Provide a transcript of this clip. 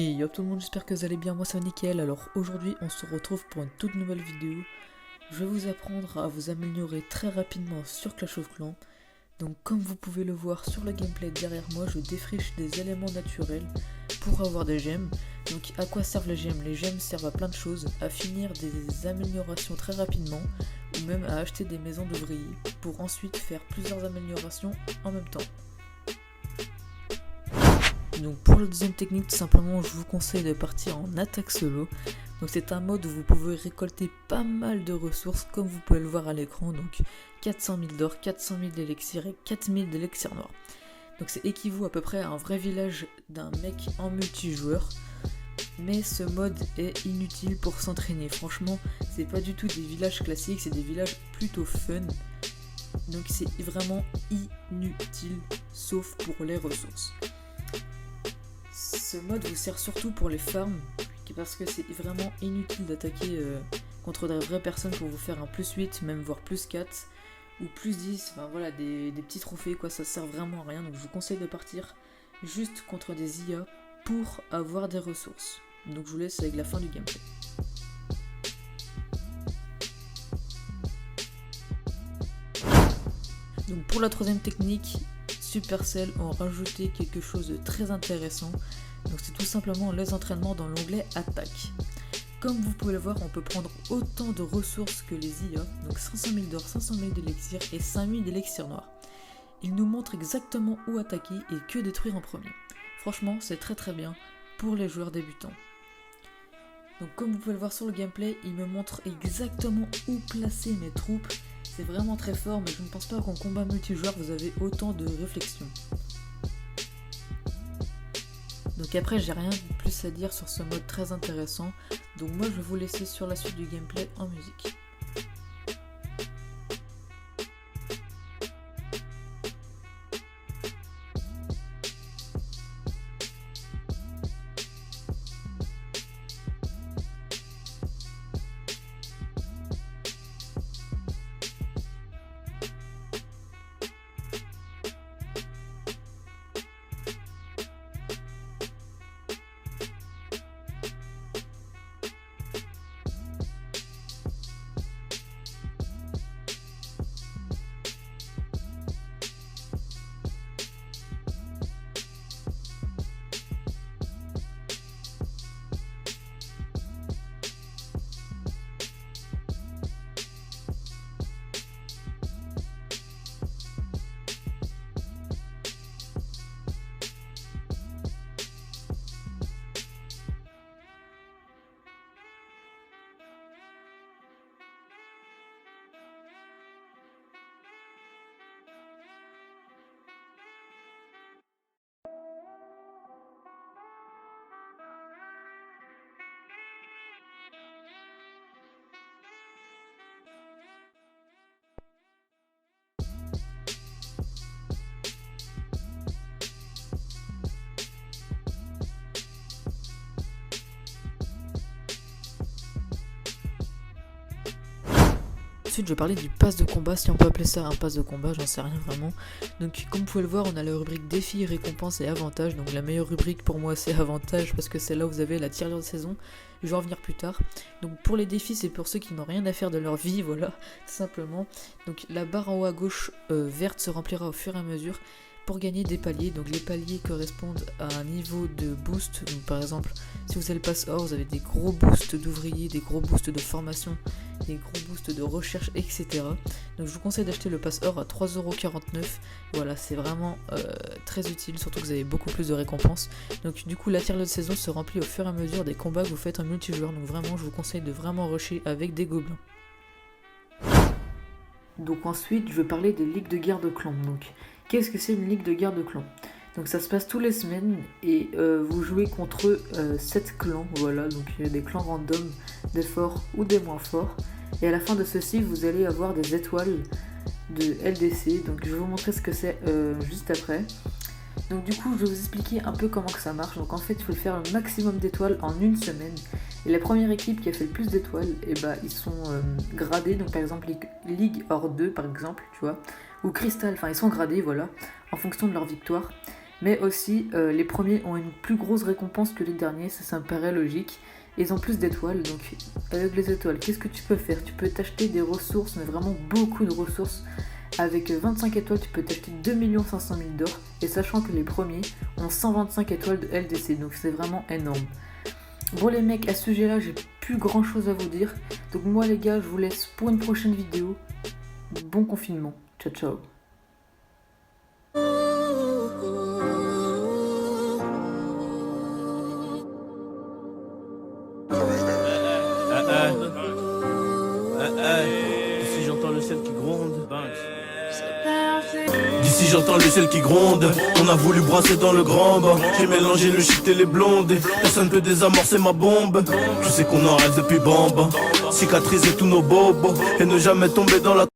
Et yo tout le monde, j'espère que vous allez bien, moi ça va nickel. Alors aujourd'hui on se retrouve pour une toute nouvelle vidéo. Je vais vous apprendre à vous améliorer très rapidement sur Clash of Clans. Donc comme vous pouvez le voir sur le gameplay derrière moi, je défriche des éléments naturels pour avoir des gemmes. Donc à quoi servent les gemmes? Les gemmes servent à plein de choses, à finir des améliorations très rapidement, ou même à acheter des maisons d'ouvriers, pour ensuite faire plusieurs améliorations en même temps. Donc pour la deuxième technique, tout simplement, je vous conseille de partir en attaque solo. Donc c'est un mode où vous pouvez récolter pas mal de ressources, comme vous pouvez le voir à l'écran. Donc 400 000 d'or, 400 000 d'élixir et 4000 d'élixir noir. Donc c'est équivaut à peu près à un vrai village d'un mec en multijoueur. Mais ce mode est inutile pour s'entraîner. Franchement, c'est pas du tout des villages classiques, c'est des villages plutôt fun. Donc c'est vraiment inutile, sauf pour les ressources. Ce mode vous sert surtout pour les farms, parce que c'est vraiment inutile d'attaquer contre des vraies personnes pour vous faire un plus 8, même voire plus 4, ou plus 10, enfin voilà, des petits trophées quoi, ça sert vraiment à rien, donc je vous conseille de partir juste contre des IA pour avoir des ressources. Donc je vous laisse avec la fin du gameplay. Donc pour la troisième technique, Supercell ont rajouté quelque chose de très intéressant. Donc c'est tout simplement les entraînements dans l'onglet attaque. Comme vous pouvez le voir, on peut prendre autant de ressources que les IA, donc 500 000 d'or, 500 000 d'élixir et 5000 d'élixir noir. Il nous montre exactement où attaquer et que détruire en premier. Franchement, c'est très bien pour les joueurs débutants. Donc comme vous pouvez le voir sur le gameplay, il me montre exactement où placer mes troupes. C'est vraiment très fort, mais je ne pense pas qu'en combat multijoueur vous avez autant de réflexion. Donc après j'ai rien de plus à dire sur ce mode très intéressant, donc moi je vais vous laisser sur la suite du gameplay en musique. Ensuite je vais parler du pass de combat, si on peut appeler ça un pass de combat, j'en sais rien vraiment. Donc comme vous pouvez le voir, on a la rubrique défis, récompenses et avantages. Donc la meilleure rubrique pour moi c'est avantages, parce que c'est là où vous avez la tirelire de saison. Je vais en revenir plus tard. Donc pour les défis, c'est pour ceux qui n'ont rien à faire de leur vie, voilà, tout simplement. Donc la barre en haut à gauche verte se remplira au fur et à mesure pour gagner des paliers. Donc les paliers correspondent à un niveau de boost. Donc par exemple, si vous avez le pass or, vous avez des gros boosts d'ouvriers, des gros boosts de formation, des gros boosts de recherche, etc. Donc je vous conseille d'acheter le pass or à 3,49€. Voilà, c'est vraiment très utile, surtout que vous avez beaucoup plus de récompenses. Donc du coup la tirelire de saison se remplit au fur et à mesure des combats que vous faites en multijoueur. Donc vraiment je vous conseille de vraiment rusher avec des gobelins. Donc ensuite je vais parler des ligues de guerre de clans. Donc qu'est-ce que c'est une ligue de guerre de clans? Donc ça se passe tous les semaines et vous jouez contre 7 clans, voilà, donc il y a des clans random, des forts ou des moins forts. Et à la fin de ceci, vous allez avoir des étoiles de LDC, donc je vais vous montrer ce que c'est juste après. Donc du coup, je vais vous expliquer un peu comment que ça marche. Donc en fait, il faut faire le maximum d'étoiles en une semaine. Et la première équipe qui a fait le plus d'étoiles, et bah, ils sont gradés. Donc par exemple, Ligue Or 2 par exemple, tu vois, ou Crystal, enfin ils sont gradés, voilà, en fonction de leur victoire. Mais aussi, les premiers ont une plus grosse récompense que les derniers, ça me paraît logique. Ils ont plus d'étoiles, donc avec les étoiles, qu'est-ce que tu peux faire? Tu peux t'acheter des ressources, mais vraiment beaucoup de ressources. Avec 25 étoiles, tu peux t'acheter 2 500 000 d'or, et sachant que les premiers ont 125 étoiles de LDC, donc c'est vraiment énorme. Bon les mecs, à ce sujet-là, j'ai plus grand chose à vous dire. Donc moi les gars, je vous laisse pour une prochaine vidéo. Bon confinement. Ciao ciao. D'ici j'entends le ciel qui gronde. D'ici j'entends le ciel qui gronde. On a voulu brasser dans le grand bain. J'ai mélangé le shit et les blondes. Personne peut désamorcer ma bombe. Tu sais qu'on en rêve depuis bamba. Cicatriser tous nos bobos et ne jamais tomber dans la